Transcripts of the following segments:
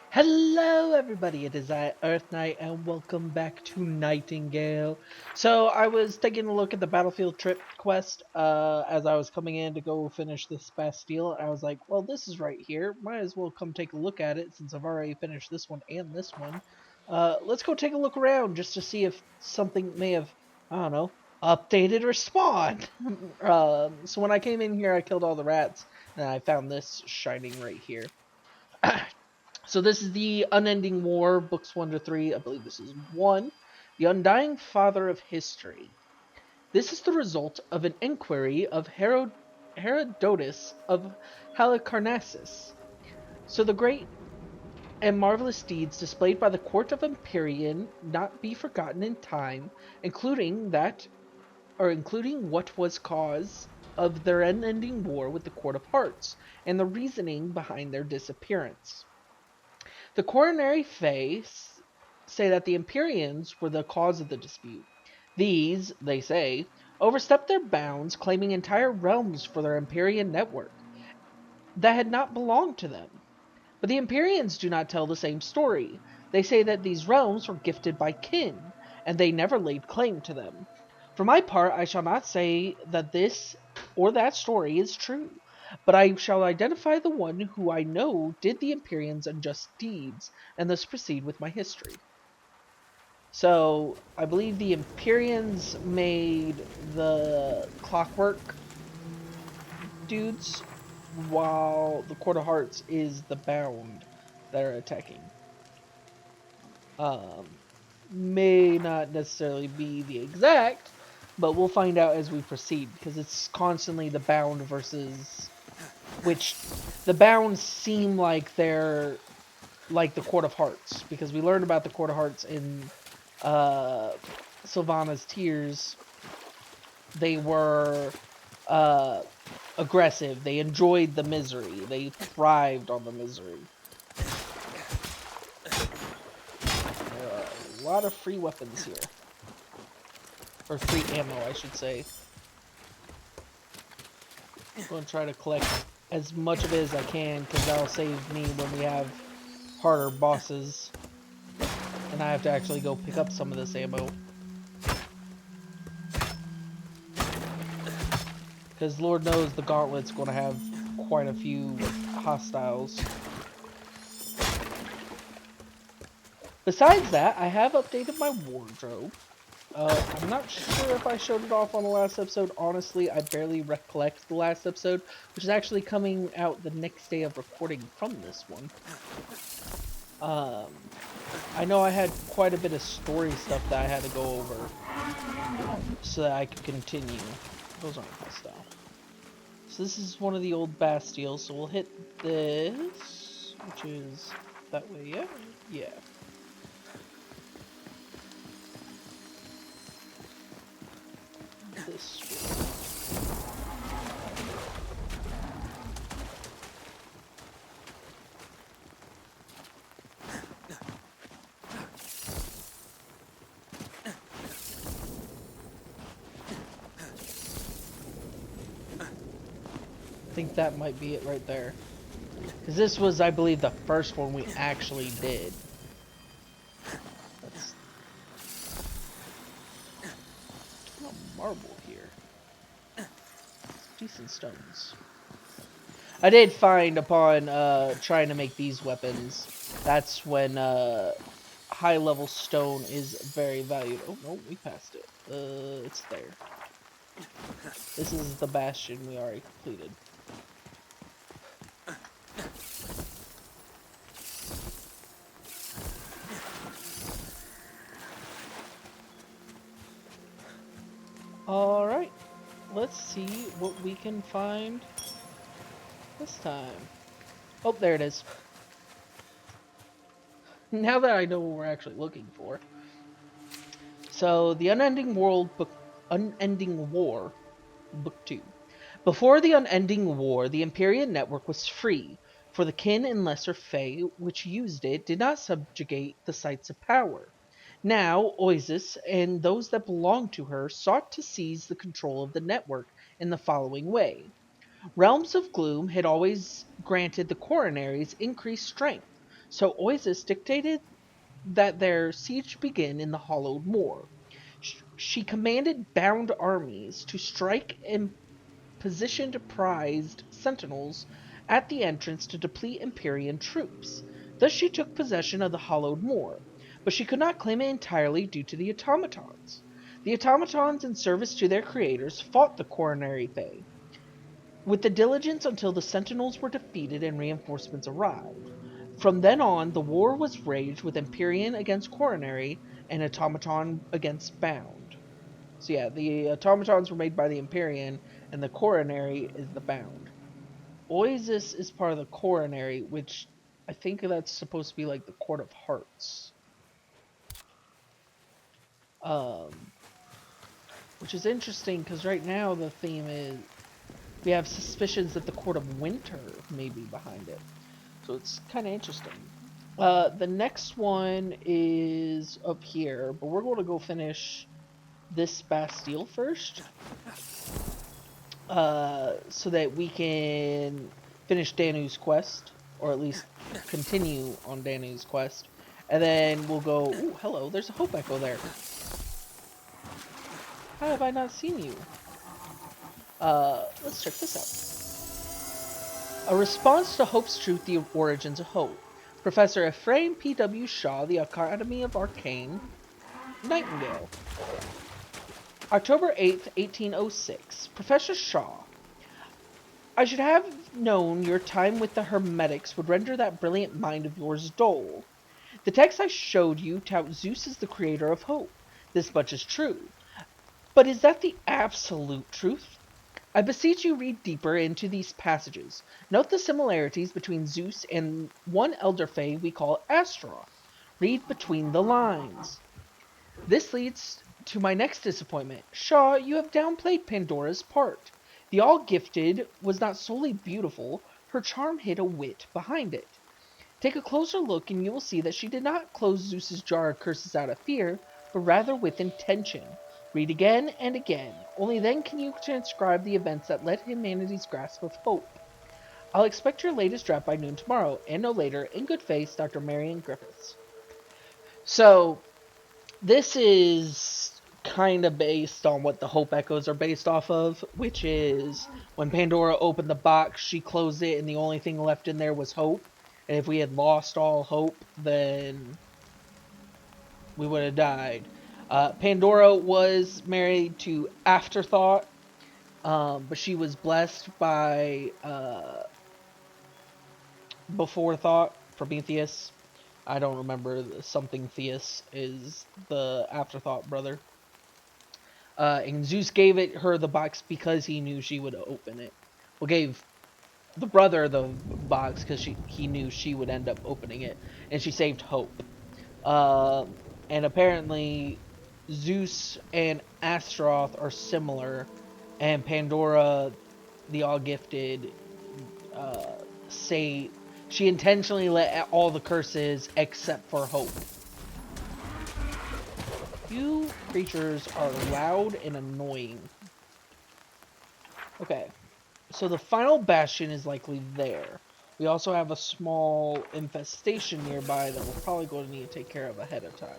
Hello everybody, it is I, Earthknite, and welcome back to Nightingale. So I was taking a look at the Battlefield Trip quest as I was coming in to go finish this Bastille, and I was like, well, this is right here. Might as well come take a look at it since I've already finished this one and this one. Let's go take a look around just to see if something may have, I don't know, updated or spawned. So when I came in here, I killed all the rats, and I found this shining right here. So this is the Unending War, books 1 to 3. I believe this is 1. The Undying Father of History. This is the result of an inquiry of Herodotus of Halicarnassus. So the great and marvelous deeds displayed by the court of Empyrean not be forgotten in time, including what was cause of their unending war with the court of hearts, and the reasoning behind their disappearance. The coronary Fae say that the Empyreans were the cause of the dispute. These, they say, overstepped their bounds, claiming entire realms for their Empyrean network that had not belonged to them. But the Empyreans do not tell the same story. They say that these realms were gifted by kin, and they never laid claim to them. For my part, I shall not say that this or that story is true, but I shall identify the one who I know did the Empyreans unjust deeds, and thus proceed with my history. So, I believe the Empyreans made the clockwork dudes, while the Court of Hearts is the bound that are attacking. Um, may not necessarily be the exact, but we'll find out as we proceed, because it's constantly the bound versus which the bounds seem like they're like the Court of Hearts, because we learned about the Court of Hearts in uh, Sylvana's Tears. They were uh, aggressive. They enjoyed the misery. They thrived on the misery. There are a lot of free weapons here. Or free ammo, I should say. I'm going to try to collect as much of it as I can, because that'll save me when we have harder bosses. And I have to actually go pick up some of this ammo. Because Lord knows the gauntlet's going to have quite a few hostiles. Besides that, I have updated my wardrobe. I'm not sure if I showed it off on the last episode. Honestly, I barely recollect the last episode, which is actually coming out the next day of recording from this one. I know I had quite a bit of story stuff that I had to go over so that I could continue. Those aren't hostile. So this is one of the old Bastilles, so we'll hit this, which is that way, yeah? Yeah. This way. I think that might be it right there. Because this was, I believe, the first one we actually did. That's a marble here. Decent stones. I did find upon trying to make these weapons, that's when high level stone is very valued. Oh no, we passed it. It's there. This is the bastion we already completed. Alright, let's see what we can find this time. Oh, there it is. Now that I know what we're actually looking for. So, the Unending War, Book 2. Before the Unending War, the Empyrean network was free, for the kin and lesser Fae which used it did not subjugate the sites of power. Now, Oasis and those that belonged to her sought to seize the control of the network in the following way. Realms of Gloom had always granted the coronaries increased strength, So Oasis dictated that their siege begin in the Hollowed Moor. She commanded bound armies to strike and positioned prized sentinels at the entrance to deplete Empyrean troops. Thus she took possession of the Hollowed Moor, but she could not claim it entirely due to the automatons. The automatons, in service to their creators, fought the coronary Fae with the diligence until the sentinels were defeated and reinforcements arrived. From then on, the war was waged with Empyrean against coronary and automaton against bound. So yeah, the automatons were made by the Empyrean, and the coronary is the bound. Oasis is part of the coronary, which I think that's supposed to be like the Court of Hearts. Um, which is interesting because right now the theme is we have suspicions that the Court of Winter may be behind it. So it's kind of interesting. The next one is up here, but we're going to go finish this Bastille first. So that we can finish Danu's quest, or at least continue on Danu's quest. And then we'll go, ooh, hello, there's a Hope Echo there. How have I not seen you? Let's check this out. A response to Hope's Truth, the Origins of Hope. Professor Ephraim P.W. Shaw, the Academy of Arcane, Nightingale. October 8th, 1806. Professor Shaw. I should have known your time with the Hermetics would render that brilliant mind of yours dull. The text I showed you tout Zeus as the creator of hope. This much is true. But is that the absolute truth? I beseech you read deeper into these passages. Note the similarities between Zeus and one elder Fae we call Astaroth. Read between the lines. This leads to my next disappointment. Shaw, you have downplayed Pandora's part. The all-gifted was not solely beautiful, her charm hid a wit behind it. Take a closer look and you will see that she did not close Zeus's jar of curses out of fear, but rather with intention. Read again and again. Only then can you transcribe the events that led humanity's grasp of hope. I'll expect your latest draft by noon tomorrow, and no later. In good faith, Dr. Marion Griffiths. So, this is kind of based on what the Hope Echoes are based off of, which is when Pandora opened the box, she closed it, and the only thing left in there was hope. And if we had lost all hope, then we would have died. Pandora was married to Afterthought, but she was blessed by Before Thought, Prometheus. I don't remember, something Theus is the Afterthought brother. And Zeus gave her the box because he knew she would open it. Well, gave the brother the box because he knew she would end up opening it, and she saved Hope. And apparently, Zeus and Astaroth are similar, and Pandora, the all-gifted, say she intentionally let all the curses except for Hope. You creatures are loud and annoying. Okay, so the final bastion is likely there. We also have a small infestation nearby that we're probably going to need to take care of ahead of time.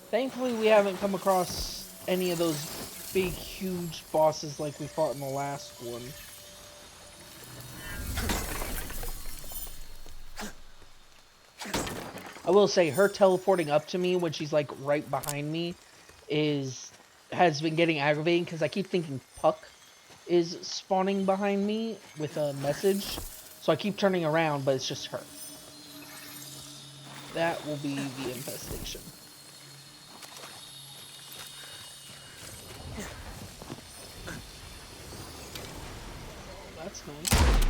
Thankfully, we haven't come across any of those big, huge bosses like we fought in the last one. I will say, her teleporting up to me when she's like right behind me has been getting aggravating because I keep thinking Puck is spawning behind me with a message. So I keep turning around, but it's just her. That will be the infestation. That's nice.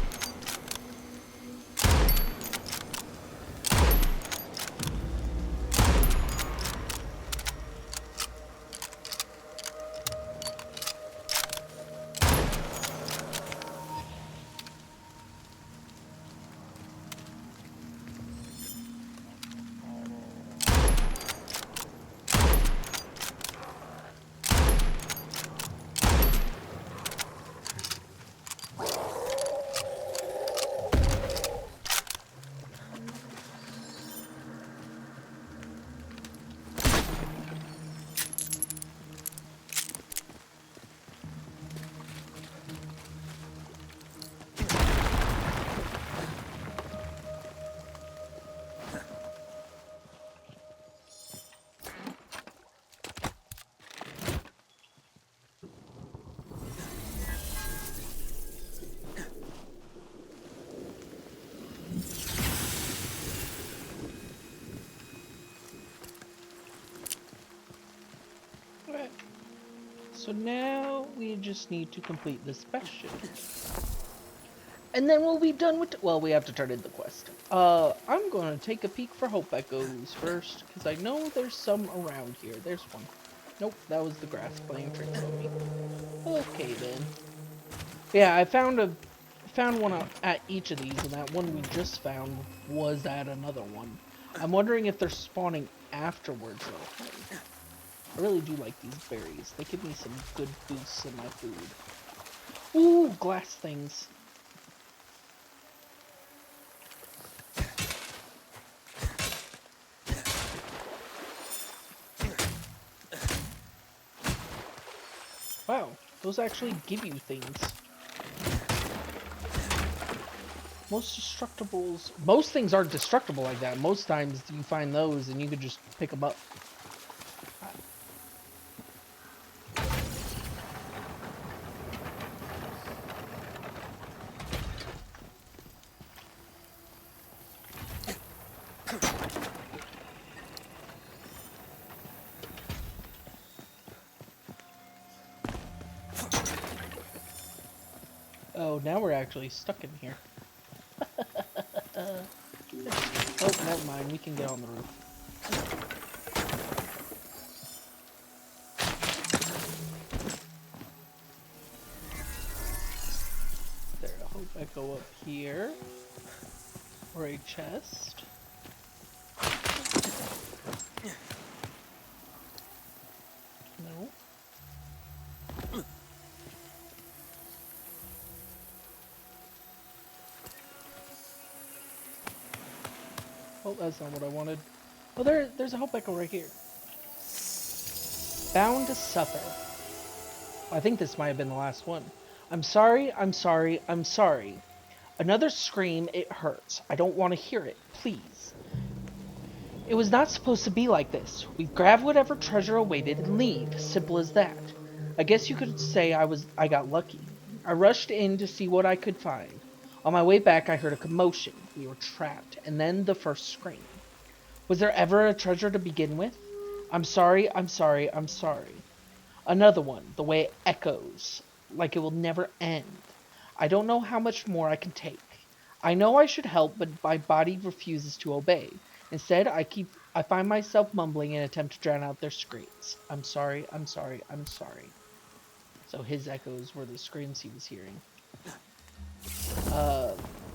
So now we just need to complete this bastion. And then we'll be done with... Well, we have to turn in the quest. I'm going to take a peek for Hope Echoes first, because I know there's some around here. There's one. Nope, that was the grass playing tricks on me. Okay, then. Yeah, I found one at each of these, and that one we just found was at another one. I'm wondering if they're spawning afterwards, though. I really do like these berries. They give me some good boosts in my food. Ooh, glass things. Wow, those actually give you things. Most things aren't destructible like that. Most times you find those and you can just pick them up. Oh, now we're actually stuck in here. Oh, never mind. We can get on the roof. There, I hope I go up here. Or a chest. No. Oh, that's not what I wanted. Oh, there's a Hope Echo right here. Bound to suffer. I think this might have been the last one. I'm sorry, I'm sorry, I'm sorry. Another scream, it hurts. I don't want to hear it, please. It was not supposed to be like this. We'd grab whatever treasure awaited and leave. Simple as that. I guess you could say I got lucky. I rushed in to see what I could find. On my way back, I heard a commotion. We were trapped, and then the first scream. Was there ever a treasure to begin with? I'm sorry, I'm sorry, I'm sorry. Another one, the way it echoes, like it will never end. I don't know how much more I can take. I know I should help, but my body refuses to obey. Instead, I find myself mumbling in an attempt to drown out their screams. I'm sorry, I'm sorry, I'm sorry. So his echoes were the screams he was hearing.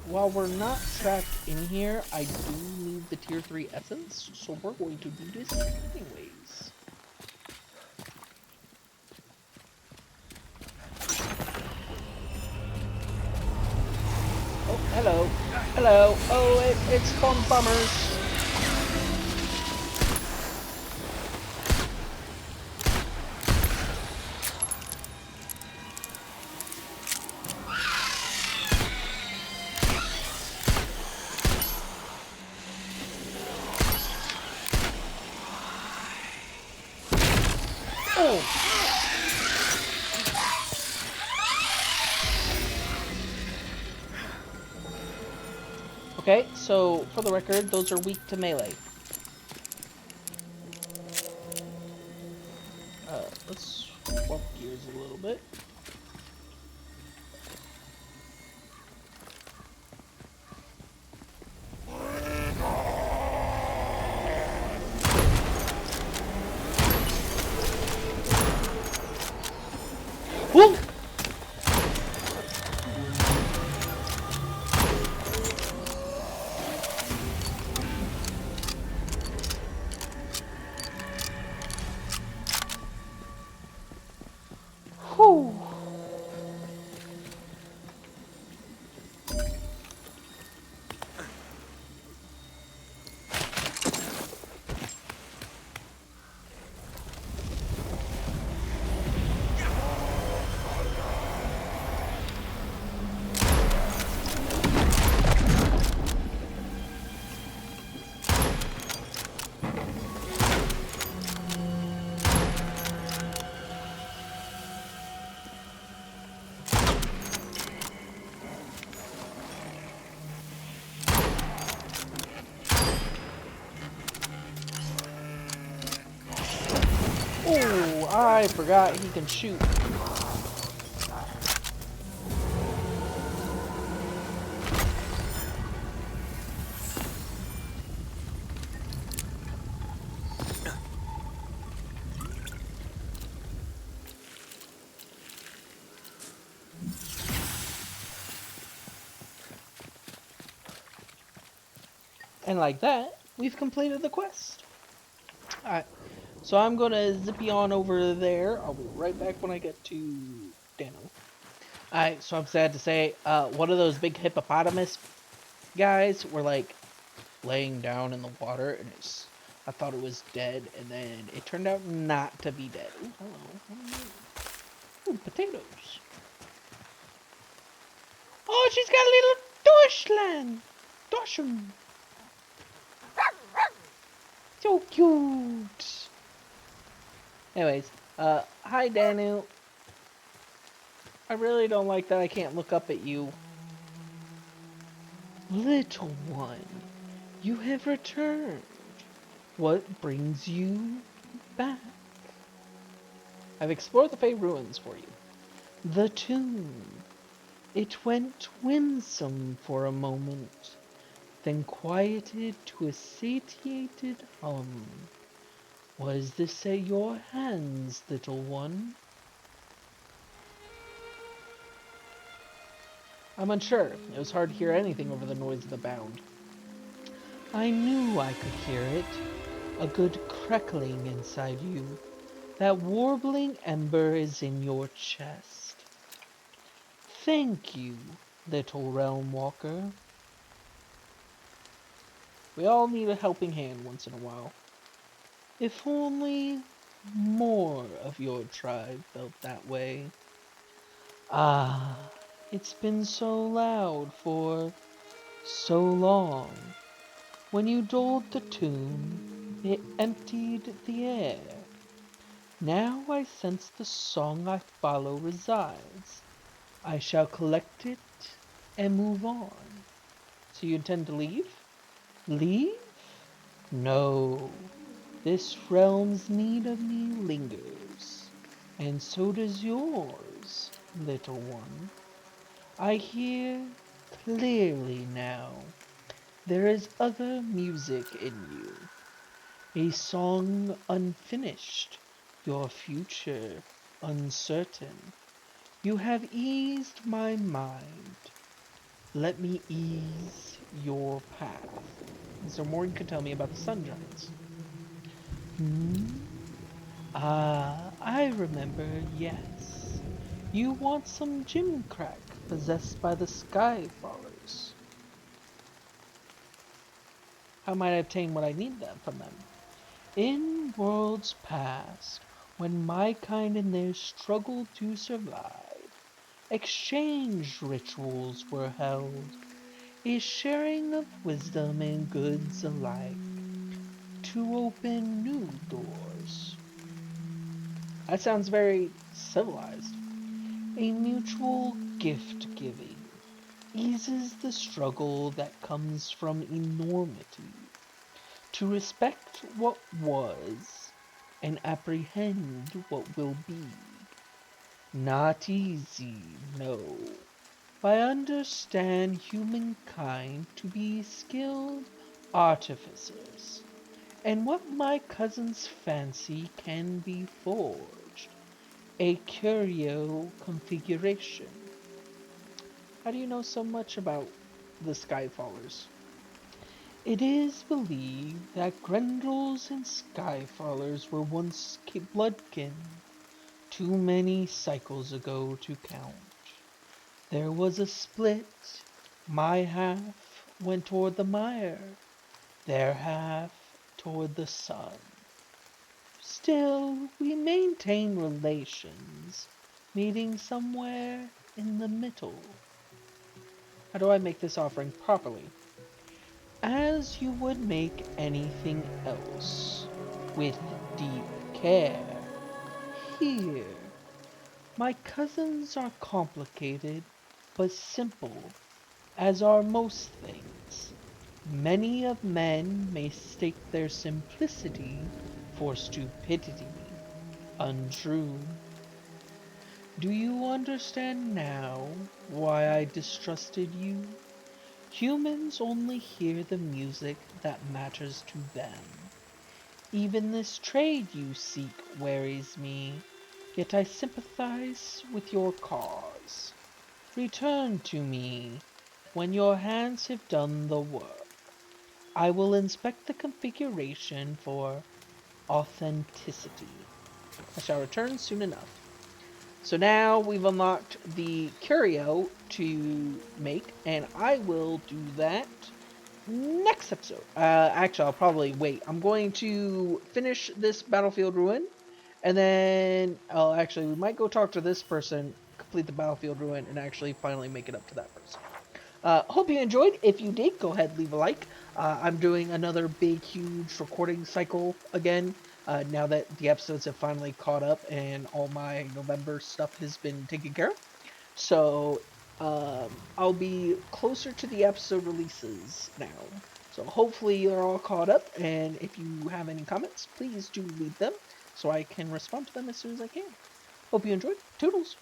While we're not trapped in here, I do need the tier 3 essence, so we're going to do this anyways. Oh, hello. Hello. Oh, it's spawn bummers. Okay, so for the record, those are weak to melee. Let's swap gears a little bit. Whoa! Whew. I forgot he can shoot. And like that, we've completed the quest. Alright, so I'm gonna zippy on over there. I'll be right back when I get to Danu. Alright, so I'm sad to say, one of those big hippopotamus guys were like laying down in the water, and I thought it was dead, and then it turned out not to be dead. Ooh, hello. Ooh, potatoes. Oh, she's got a little Doshland. So cute. Anyways, hi Danu. I really don't like that I can't look up at you. Little one, you have returned. What brings you back? I've explored the Fae Ruins for you. The tomb. It went winsome for a moment, then quieted to a satiated hum. Was this at your hands, little one? I'm unsure. It was hard to hear anything over the noise of the bound. I knew I could hear it. A good crackling inside you. That warbling ember is in your chest. Thank you, little Realmwalker. We all need a helping hand once in a while. If only more of your tribe felt that way. Ah, it's been so loud for so long. When you dulled the tune, it emptied the air. Now I sense the song I follow resides. I shall collect it and move on. So you intend to leave? Leave? No. This realm's need of me lingers, and so does yours, little one. I hear clearly now. There is other music in you, a song unfinished, your future uncertain. You have eased my mind. Let me ease your path. Is there more you could tell me about the sun giants? Ah, I remember, yes. You want some gimcrack possessed by the Skyfallers. How might I obtain what I need then from them? In worlds past, when my kind and theirs struggled to survive, exchange rituals were held, a sharing of wisdom and goods alike, to open new doors. That sounds very civilized. A mutual gift giving eases the struggle that comes from enormity. To respect what was and apprehend what will be. Not easy, no. I understand humankind to be skilled artificers, and what my cousin's fancy can be forged, a curio configuration. How do you know so much about the Skyfallers? It is believed that Grendels and Skyfallers were once bloodkin, too many cycles ago to count. There was a split. My half went toward the mire, their half toward the sun. Still, we maintain relations, meeting somewhere in the middle. How do I make this offering properly? As you would make anything else, with deep care. Here, my cousins are complicated, but simple, as are most things. Many of men mistake their simplicity for stupidity. untrue. Do you understand now why I distrusted you? Humans only hear the music that matters to them. Even this trade you seek wearies me, yet I sympathize with your cause. Return to me when your hands have done the work. I will inspect the configuration for authenticity. I shall return soon enough. So now we've unlocked the curio to make, and I will do that next episode. Actually, I'll probably wait. I'm going to finish this Battlefield Ruin, and then actually we might go talk to this person, complete the Battlefield Ruin, and actually finally make it up to that person. Hope you enjoyed. If you did, go ahead, leave a like. I'm doing another big, huge recording cycle again. Now that the episodes have finally caught up and all my November stuff has been taken care of. So I'll be closer to the episode releases now. So hopefully you're all caught up, and if you have any comments, please do leave them so I can respond to them as soon as I can. Hope you enjoyed. Toodles!